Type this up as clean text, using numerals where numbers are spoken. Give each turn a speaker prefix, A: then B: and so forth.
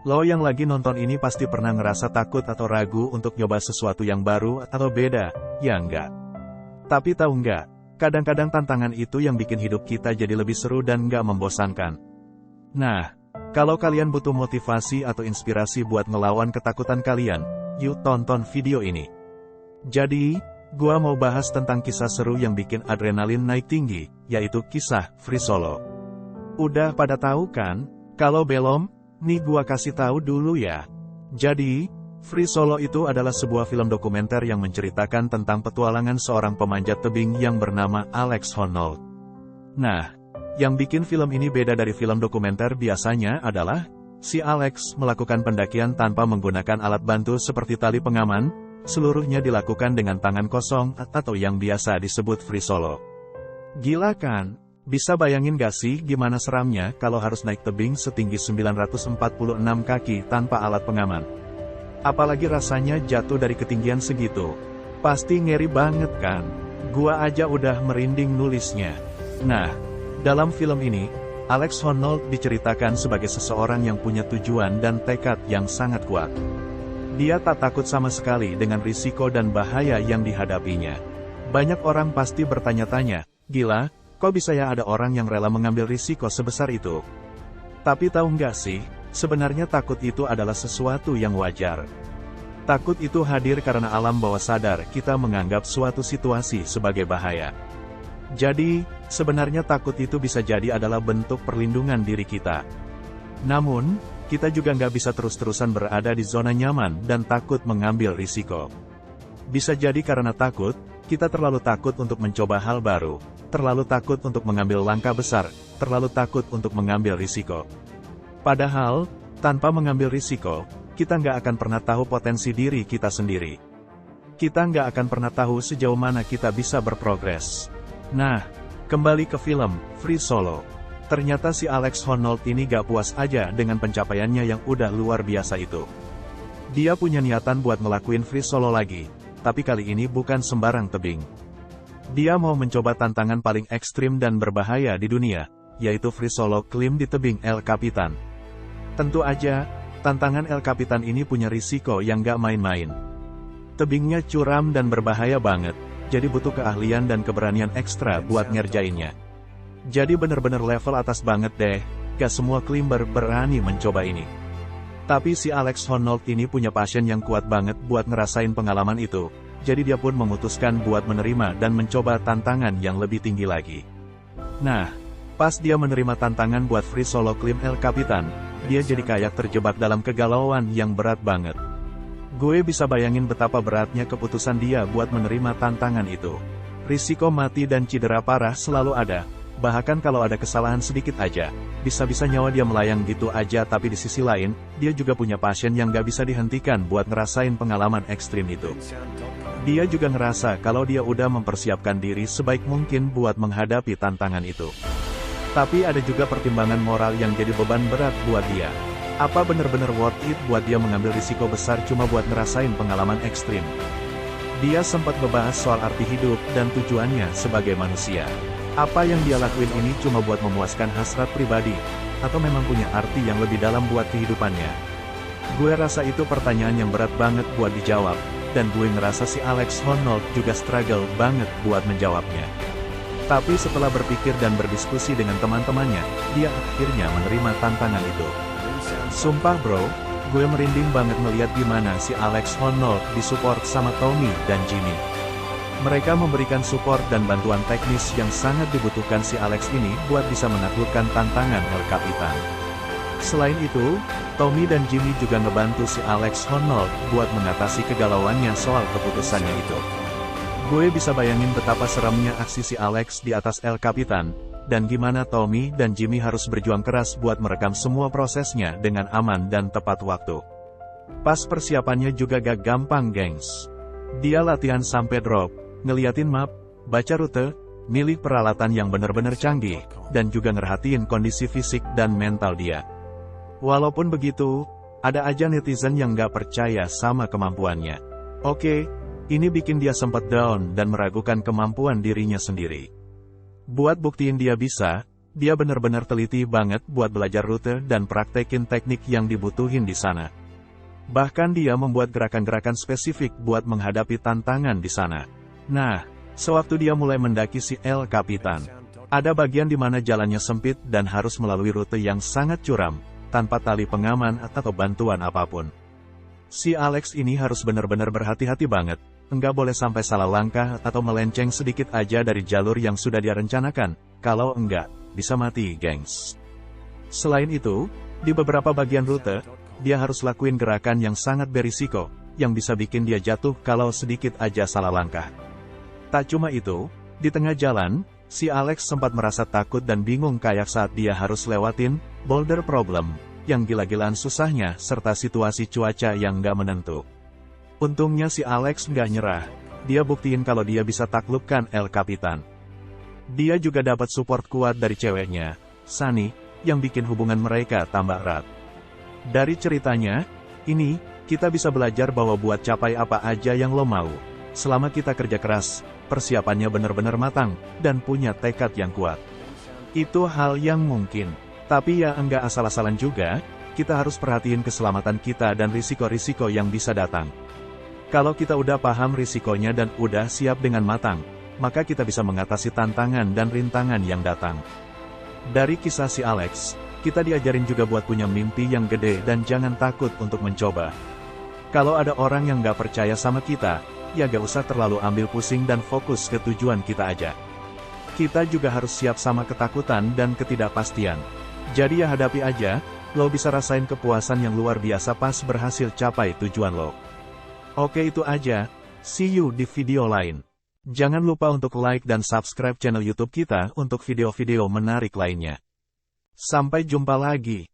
A: Lo yang lagi nonton ini pasti pernah ngerasa takut atau ragu untuk nyoba sesuatu yang baru atau beda, ya enggak? Tapi tahu nggak, kadang-kadang tantangan itu yang bikin hidup kita jadi lebih seru dan nggak membosankan. Nah, kalau kalian butuh motivasi atau inspirasi buat ngelawan ketakutan kalian, yuk tonton video ini. Jadi, gua mau bahas tentang kisah seru yang bikin adrenalin naik tinggi, yaitu kisah Free Solo. Udah pada tahu kan? Kalau belum, nih gua kasih tahu dulu ya. Jadi, Free Solo itu adalah sebuah film dokumenter yang menceritakan tentang petualangan seorang pemanjat tebing yang bernama Alex Honnold. Nah, yang bikin film ini beda dari film dokumenter biasanya adalah, si Alex melakukan pendakian tanpa menggunakan alat bantu seperti tali pengaman, seluruhnya dilakukan dengan tangan kosong atau yang biasa disebut free solo. Gila kan? Bisa bayangin gak sih gimana seramnya kalau harus naik tebing setinggi 946 kaki tanpa alat pengaman? Apalagi rasanya jatuh dari ketinggian segitu. Pasti ngeri banget kan? Gua aja udah merinding nulisnya. Nah, dalam film ini, Alex Honnold diceritakan sebagai seseorang yang punya tujuan dan tekad yang sangat kuat. Dia tak takut sama sekali dengan risiko dan bahaya yang dihadapinya. Banyak orang pasti bertanya-tanya, gila, kok bisa ya ada orang yang rela mengambil risiko sebesar itu? Tapi tahu nggak sih, sebenarnya takut itu adalah sesuatu yang wajar. Takut itu hadir karena alam bawah sadar kita menganggap suatu situasi sebagai bahaya. Jadi, sebenarnya takut itu bisa jadi adalah bentuk perlindungan diri kita. Namun, kita juga nggak bisa terus-terusan berada di zona nyaman dan takut mengambil risiko. Bisa jadi karena takut, kita terlalu takut untuk mencoba hal baru, terlalu takut untuk mengambil langkah besar, terlalu takut untuk mengambil risiko. Padahal, tanpa mengambil risiko, kita nggak akan pernah tahu potensi diri kita sendiri. Kita nggak akan pernah tahu sejauh mana kita bisa berprogres. Nah, kembali ke film Free Solo. Ternyata si Alex Honnold ini gak puas aja dengan pencapaiannya yang udah luar biasa itu. Dia punya niatan buat ngelakuin free solo lagi, tapi kali ini bukan sembarang tebing. Dia mau mencoba tantangan paling ekstrim dan berbahaya di dunia, yaitu free solo climb di tebing El Capitan. Tentu aja, tantangan El Capitan ini punya risiko yang gak main-main. Tebingnya curam dan berbahaya banget, jadi butuh keahlian dan keberanian ekstra buat ngerjainnya. Jadi bener-bener level atas banget deh, gak semua climber berani mencoba ini. Tapi si Alex Honnold ini punya passion yang kuat banget buat ngerasain pengalaman itu, jadi dia pun memutuskan buat menerima dan mencoba tantangan yang lebih tinggi lagi. Nah, pas dia menerima tantangan buat free solo climb El Capitan, dia jadi kayak terjebak dalam kegalauan yang berat banget. Gue bisa bayangin betapa beratnya keputusan dia buat menerima tantangan itu. Risiko mati dan cedera parah selalu ada. Bahkan kalau ada kesalahan sedikit aja, bisa-bisa nyawa dia melayang gitu aja. Tapi di sisi lain, dia juga punya passion yang gak bisa dihentikan buat ngerasain pengalaman ekstrim itu. Dia juga ngerasa kalau dia udah mempersiapkan diri sebaik mungkin buat menghadapi tantangan itu. Tapi ada juga pertimbangan moral yang jadi beban berat buat dia. Apa bener-bener worth it buat dia mengambil risiko besar cuma buat ngerasain pengalaman ekstrim? Dia sempat ngebahas soal arti hidup dan tujuannya sebagai manusia. Apa yang dia lakuin ini cuma buat memuaskan hasrat pribadi, atau memang punya arti yang lebih dalam buat kehidupannya? Gue rasa itu pertanyaan yang berat banget buat dijawab, dan gue ngerasa si Alex Honnold juga struggle banget buat menjawabnya. Tapi setelah berpikir dan berdiskusi dengan teman-temannya, dia akhirnya menerima tantangan itu. Sumpah bro, gue merinding banget ngeliat gimana si Alex Honnold disupport sama Tommy dan Jimmy. Mereka memberikan support dan bantuan teknis yang sangat dibutuhkan si Alex ini buat bisa menaklukkan tantangan El Capitan. Selain itu, Tommy dan Jimmy juga ngebantu si Alex Honnold buat mengatasi kegalauannya soal keputusannya itu. Gue bisa bayangin betapa seramnya aksi si Alex di atas El Capitan, dan gimana Tommy dan Jimmy harus berjuang keras buat merekam semua prosesnya dengan aman dan tepat waktu. Pas persiapannya juga gak gampang gengs. Dia latihan sampai drop, ngeliatin map, baca rute, milih peralatan yang benar-benar canggih, dan juga ngerhatiin kondisi fisik dan mental dia. Walaupun begitu, ada aja netizen yang gak percaya sama kemampuannya. Oke, ini bikin dia sempat down dan meragukan kemampuan dirinya sendiri. Buat buktiin dia bisa, Dia benar-benar teliti banget buat belajar rute dan praktekin teknik yang dibutuhin di sana. Bahkan dia membuat gerakan-gerakan spesifik buat menghadapi tantangan di sana. Nah, sewaktu dia mulai mendaki si El Capitan, ada bagian di mana jalannya sempit dan harus melalui rute yang sangat curam, tanpa tali pengaman atau bantuan apapun. Si Alex ini harus benar-benar berhati-hati banget, enggak boleh sampai salah langkah atau melenceng sedikit aja dari jalur yang sudah dia rencanakan, kalau enggak, bisa mati, gengs. Selain itu, di beberapa bagian rute, dia harus lakuin gerakan yang sangat berisiko, yang bisa bikin dia jatuh kalau sedikit aja salah langkah. Tak cuma itu, di tengah jalan, si Alex sempat merasa takut dan bingung kayak saat dia harus lewatin boulder problem, yang gila-gilaan susahnya serta situasi cuaca yang nggak menentu. Untungnya si Alex nggak nyerah, dia buktiin kalau dia bisa taklukkan El Capitan. Dia juga dapat support kuat dari ceweknya, Sunny, yang bikin hubungan mereka tambah erat. Dari ceritanya, ini, kita bisa belajar bahwa buat capai apa aja yang lo mau, selama kita kerja keras, persiapannya benar-benar matang, dan punya tekad yang kuat. Itu hal yang mungkin. Tapi ya enggak asal-asalan juga, kita harus perhatiin keselamatan kita dan risiko-risiko yang bisa datang. Kalau kita udah paham risikonya dan udah siap dengan matang, maka kita bisa mengatasi tantangan dan rintangan yang datang. Dari kisah si Alex, kita diajarin juga buat punya mimpi yang gede dan jangan takut untuk mencoba. Kalau ada orang yang gak percaya sama kita, ya gak usah terlalu ambil pusing dan fokus ke tujuan kita aja. Kita juga harus siap sama ketakutan dan ketidakpastian. Jadi ya hadapi aja, lo bisa rasain kepuasan yang luar biasa pas berhasil capai tujuan lo. Oke itu aja, see you di video lain. Jangan lupa untuk like dan subscribe channel YouTube kita untuk video-video menarik lainnya. Sampai jumpa lagi.